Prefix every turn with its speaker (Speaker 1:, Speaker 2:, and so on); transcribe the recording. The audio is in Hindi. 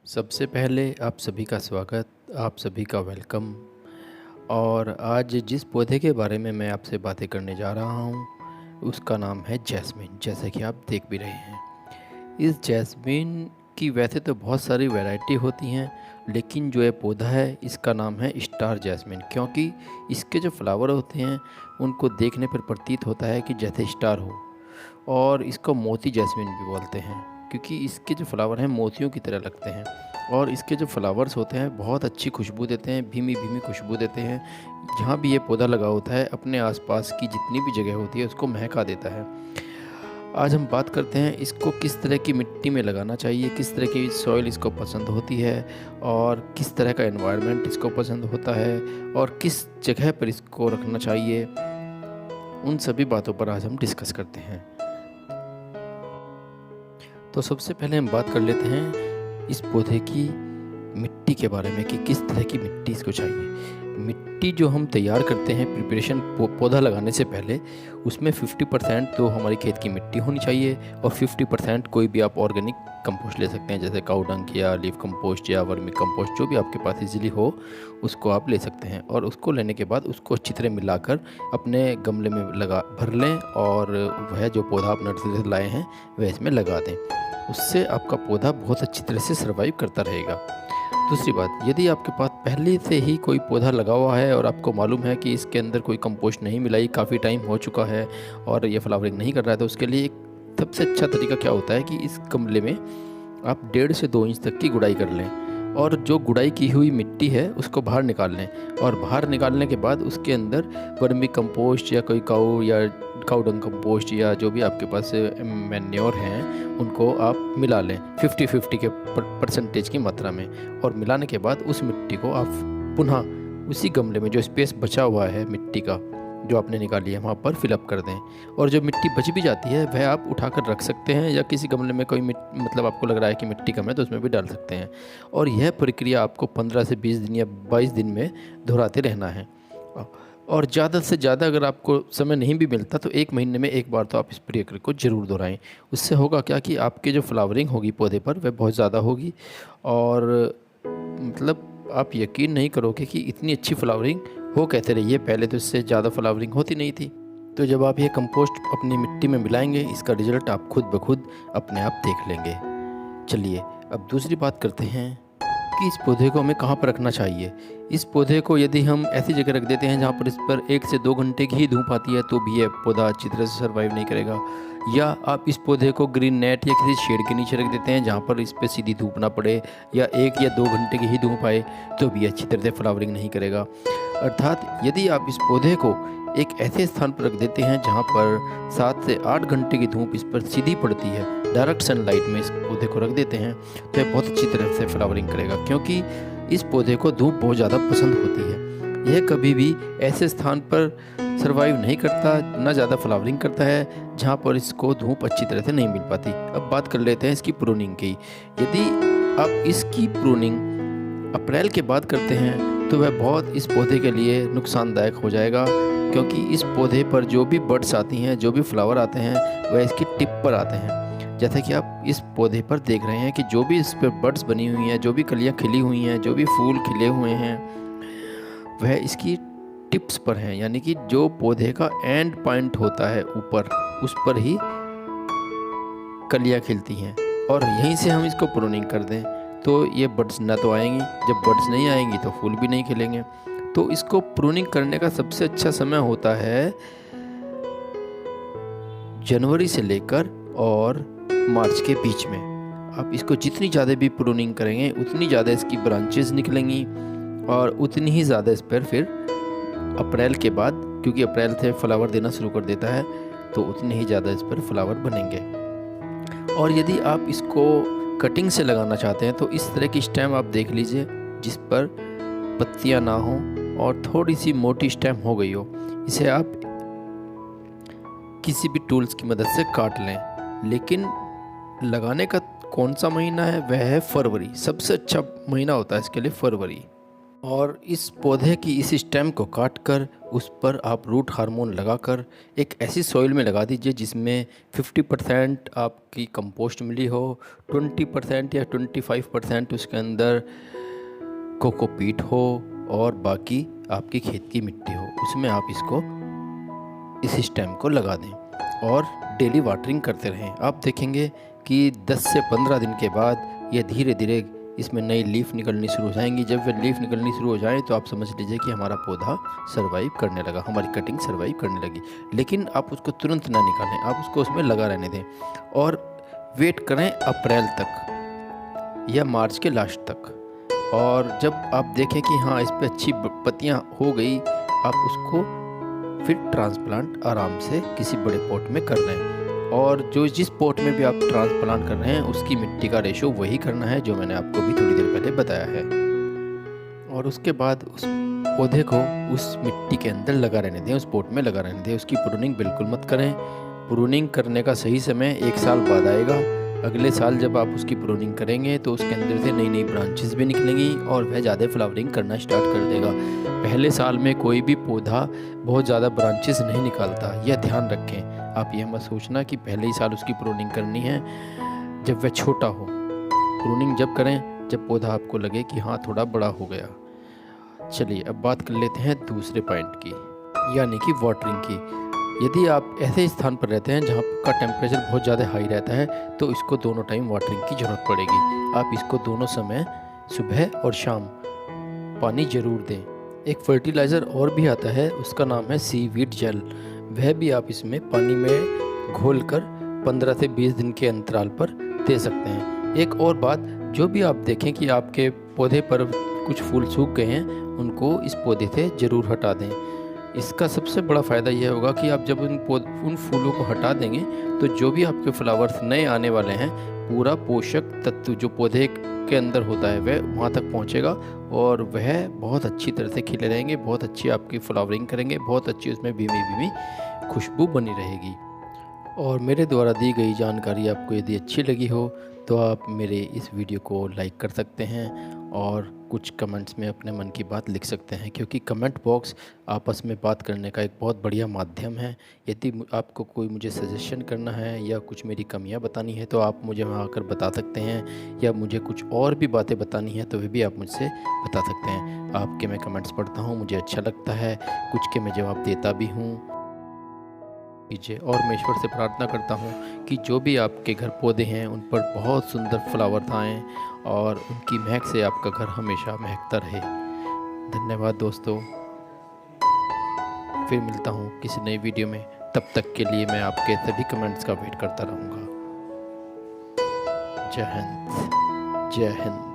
Speaker 1: सबसे पहले आप सभी का स्वागत, आप सभी का वेलकम। और आज जिस पौधे के बारे में मैं आपसे बातें करने जा रहा हूँ उसका नाम है जैस्मिन, जैसे कि आप देख भी रहे हैं। इस जैस्मिन की वैसे तो बहुत सारी वैरायटी होती हैं, लेकिन जो ये पौधा है इसका नाम है स्टार जैस्मिन, क्योंकि इसके जो फ्लावर होते हैं उनको देखने पर प्रतीत होता है कि जैसे स्टार हो। और इसको मोती जैस्मिन भी बोलते हैं, क्योंकि इसके जो फ्लावर हैं मोतियों की तरह लगते हैं। और इसके जो फ्लावर्स होते हैं बहुत अच्छी खुशबू देते हैं, भीमी भीमी खुशबू देते हैं। जहाँ भी ये पौधा लगा होता है अपने आसपास की जितनी भी जगह होती है उसको महका देता है। आज हम बात करते हैं इसको किस तरह की मिट्टी में लगाना चाहिए, किस तरह की सॉइल इसको पसंद होती है, और किस तरह का एनवायरनमेंट इसको पसंद होता है, और किस जगह पर इसको रखना चाहिए। उन सभी बातों पर आज हम डिस्कस करते हैं। तो सबसे पहले हम बात कर लेते हैं इस पौधे की मिट्टी के बारे में कि किस तरह की मिट्टी इसको चाहिए। मिट्टी जो हम तैयार करते हैं प्रिपरेशन पौधा लगाने से पहले, उसमें 50% तो हमारी खेत की मिट्टी होनी चाहिए और 50% कोई भी आप ऑर्गेनिक कंपोस्ट ले सकते हैं, जैसे काऊ डंग या लीफ कंपोस्ट या वर्मी कंपोस्ट, जो भी आपके पास इजीली हो उसको आप ले सकते हैं। और उसको लेने के बाद उसको अच्छी तरह मिलाकर अपने गमले में लगा भर लें, और वह जो पौधा आप नर्सरी से लाए हैं वह इसमें लगा दें। उससे आपका पौधा बहुत अच्छी तरह से सर्वाइव करता रहेगा। दूसरी बात, यदि आपके पास पहले से ही कोई पौधा लगा हुआ है और आपको मालूम है कि इसके अंदर कोई कंपोस्ट नहीं मिला, ये काफ़ी टाइम हो चुका है और ये फ्लावरिंग नहीं कर रहा है, तो उसके लिए एक सबसे अच्छा तरीका क्या होता है कि इस गमले में आप 1.5 से 2 इंच तक की गुड़ाई कर लें, और जो गुड़ाई की हुई मिट्टी है उसको बाहर निकाल लें। और बाहर निकालने के बाद उसके अंदर वर्मी कंपोस्ट या कोई काऊ डंग कंपोस्ट या जो भी आपके पास मैन्योर हैं उनको आप मिला लें 50-50 के परसेंटेज की मात्रा में। और मिलाने के बाद उस मिट्टी को आप पुनः उसी गमले में जो स्पेस बचा हुआ है मिट्टी का जो आपने निकाली है वहाँ पर फिलअप कर दें। और जो मिट्टी बच भी जाती है वह आप उठाकर रख सकते हैं, या किसी गमले में कोई मतलब आपको लग रहा है कि मिट्टी कम है तो उसमें भी डाल सकते हैं। और यह प्रक्रिया आपको 15 से 20 दिन या 22 दिन में दोहराते रहना है। और ज़्यादा से ज़्यादा अगर आपको समय नहीं भी मिलता तो 1 महीने में एक बार तो आप इस प्रक्रिया को ज़रूर दोहराएं। उससे होगा क्या कि आपकी जो फ्लावरिंग होगी पौधे पर वह बहुत ज़्यादा होगी, और मतलब आप यकीन नहीं करोगे कि इतनी अच्छी फ्लावरिंग हो कैसे रही है। पहले तो इससे ज़्यादा फ्लावरिंग होती नहीं थी। तो जब आप ये कंपोस्ट अपनी मिट्टी में मिलाएंगे इसका रिज़ल्ट आप खुद ब खुद अपने आप देख लेंगे। चलिए अब दूसरी बात करते हैं कि इस पौधे को हमें कहाँ पर रखना चाहिए। इस पौधे को यदि हम ऐसी जगह रख देते हैं जहाँ पर इस पर 1 से 2 घंटे की ही धूप आती है तो भी ये पौधा अच्छी तरह से सर्वाइव नहीं करेगा। या आप इस पौधे को ग्रीन नेट या किसी शेड के नीचे रख देते हैं जहाँ पर इस पर सीधी धूप ना पड़े, या 1 या 2 घंटे की ही धूप आए, तो भी अच्छी तरह से फ्लावरिंग नहीं करेगा। अर्थात यदि आप इस पौधे को एक ऐसे स्थान पर रख देते हैं जहाँ पर 7 से 8 घंटे की धूप इस पर सीधी पड़ती है, डायरेक्ट सनलाइट में इस पौधे को रख देते हैं, तो ये बहुत अच्छी तरह से फ्लावरिंग करेगा, क्योंकि इस पौधे को धूप बहुत ज़्यादा पसंद होती है। यह कभी भी ऐसे स्थान पर सर्वाइव नहीं करता, ना ज़्यादा फ्लावरिंग करता है जहाँ पर इसको धूप अच्छी तरह से नहीं मिल पाती। अब बात कर लेते हैं इसकी प्रूनिंग की। यदि आप इसकी प्रूनिंग अप्रैल के बाद करते हैं तो वह बहुत इस पौधे के लिए नुकसानदायक हो जाएगा, क्योंकि इस पौधे पर जो भी बड्स आती हैं, जो भी फ्लावर आते हैं, वह इसकी टिप पर आते हैं। जैसे कि आप इस पौधे पर देख रहे हैं कि जो भी इस पर बड्स बनी हुई हैं, जो भी कलियां खिली हुई हैं, जो भी फूल खिले हुए हैं, वह इसकी टिप्स पर हैं, यानी कि जो पौधे का एंड पॉइंट होता है ऊपर, उस पर ही कलियां खिलती हैं। और यहीं से हम इसको प्रूनिंग कर दें तो ये बड्स ना तो आएंगी, जब बड्स नहीं आएंगी तो फूल भी नहीं खिलेंगे। तो इसको प्रूनिंग करने का सबसे अच्छा समय होता है जनवरी से लेकर और मार्च के बीच में। आप इसको जितनी ज़्यादा भी प्रूनिंग करेंगे उतनी ज़्यादा इसकी ब्रांचेस निकलेंगी, और उतनी ही ज़्यादा इस पर फिर अप्रैल के बाद, क्योंकि अप्रैल से फ्लावर देना शुरू कर देता है, तो उतने ही ज़्यादा इस पर फ्लावर बनेंगे। और यदि आप इसको कटिंग से लगाना चाहते हैं तो इस तरह की स्टेम आप देख लीजिए जिस पर पत्तियां ना हो और थोड़ी सी मोटी स्टेम हो गई हो। इसे आप किसी भी टूल्स की मदद से काट लें। लेकिन लगाने का कौन सा महीना है वह है फरवरी। सबसे अच्छा महीना होता है इसके लिए फरवरी। और इस पौधे की इस स्टेम को काट कर उस पर आप रूट हार्मोन लगाकर एक ऐसी सॉइल में लगा दीजिए जिसमें 50% आपकी कंपोस्ट मिली हो, 20% या 25% उसके अंदर कोकोपीट हो और बाकी आपकी खेत की मिट्टी हो। उसमें आप इसको इस स्टेम को लगा दें और डेली वाटरिंग करते रहें। आप देखेंगे कि 10 से 15 दिन के बाद ये धीरे धीरे इसमें नई लीफ निकलनी शुरू हो जाएंगी। जब वे लीफ निकलनी शुरू हो जाए तो आप समझ लीजिए कि हमारा पौधा सर्वाइव करने लगा, हमारी कटिंग सर्वाइव करने लगी। लेकिन आप उसको तुरंत ना निकालें, आप उसको उसमें लगा रहने दें और वेट करें अप्रैल तक या मार्च के लास्ट तक। और जब आप देखें कि हाँ इस पर अच्छी पत्तियाँ हो गई, आप उसको फिर ट्रांसप्लांट आराम से किसी बड़े पॉट में कर लें। और जो जिस पॉट में भी आप ट्रांसप्लांट कर रहे हैं उसकी मिट्टी का रेशो वही करना है जो मैंने आपको भी थोड़ी देर पहले बताया है। और उसके बाद उस पौधे को उस मिट्टी के अंदर लगा रहने दें, उस पॉट में लगा रहने दें। उसकी प्रूनिंग बिल्कुल मत करें। प्रूनिंग करने का सही समय 1 साल बाद आएगा। अगले साल जब आप उसकी प्रूनिंग करेंगे तो उसके अंदर से नई नई ब्रांचेस भी निकलेंगी और वह ज़्यादा फ्लावरिंग करना स्टार्ट कर देगा। पहले साल में कोई भी पौधा बहुत ज़्यादा ब्रांचेस नहीं निकालता, यह ध्यान रखें। आप यह मत सोचना कि पहले ही साल उसकी प्रूनिंग करनी है जब वह छोटा हो। प्रूनिंग जब करें जब पौधा आपको लगे कि हाँ थोड़ा बड़ा हो गया। चलिए अब बात कर लेते हैं दूसरे पॉइंट की, यानी कि वाटरिंग की। यदि आप ऐसे स्थान पर रहते हैं जहाँ का टेम्परेचर बहुत ज़्यादा हाई रहता है तो इसको दोनों टाइम वाटरिंग की ज़रूरत पड़ेगी। आप इसको दोनों समय सुबह और शाम पानी ज़रूर दें। एक फर्टिलाइज़र और भी आता है, उसका नाम है सीवीड जेल। वह भी आप इसमें पानी में घोलकर 15 से 20 दिन के अंतराल पर दे सकते हैं। एक और बात, जो भी आप देखें कि आपके पौधे पर कुछ फूल सूख गए हैं उनको इस पौधे से ज़रूर हटा दें। इसका सबसे बड़ा फ़ायदा यह होगा कि आप जब उन फूलों को हटा देंगे तो जो भी आपके फ्लावर्स नए आने वाले हैं पूरा पोषक तत्व जो पौधे के अंदर होता है वह वहाँ तक पहुँचेगा और वह बहुत अच्छी तरह से खिले रहेंगे, बहुत अच्छी आपकी फ्लावरिंग करेंगे, बहुत अच्छी उसमें भीमी भीमी खुशबू बनी रहेगी। और मेरे द्वारा दी गई जानकारी आपको यदि अच्छी लगी हो तो आप मेरे इस वीडियो को लाइक कर सकते हैं और कुछ कमेंट्स में अपने मन की बात लिख सकते हैं, क्योंकि कमेंट बॉक्स आपस में बात करने का एक बहुत बढ़िया माध्यम है। यदि आपको कोई मुझे सजेशन करना है या कुछ मेरी कमियां बतानी है तो आप मुझे वहां आकर बता सकते हैं, या मुझे कुछ और भी बातें बतानी है तो वे भी आप मुझसे बता सकते हैं। आपके मैं कमेंट्स पढ़ता हूँ, मुझे अच्छा लगता है, कुछ के मैं जवाब देता भी हूँ कीजिए। और मैं ईश्वर से प्रार्थना करता हूँ कि जो भी आपके घर पौधे हैं उन पर बहुत सुंदर फ्लावर आएँ और उनकी महक से आपका घर हमेशा महकता रहे। धन्यवाद दोस्तों, फिर मिलता हूँ किसी नई वीडियो में। तब तक के लिए मैं आपके सभी कमेंट्स का वेट करता रहूँगा। जय हिंद, जय हिंद।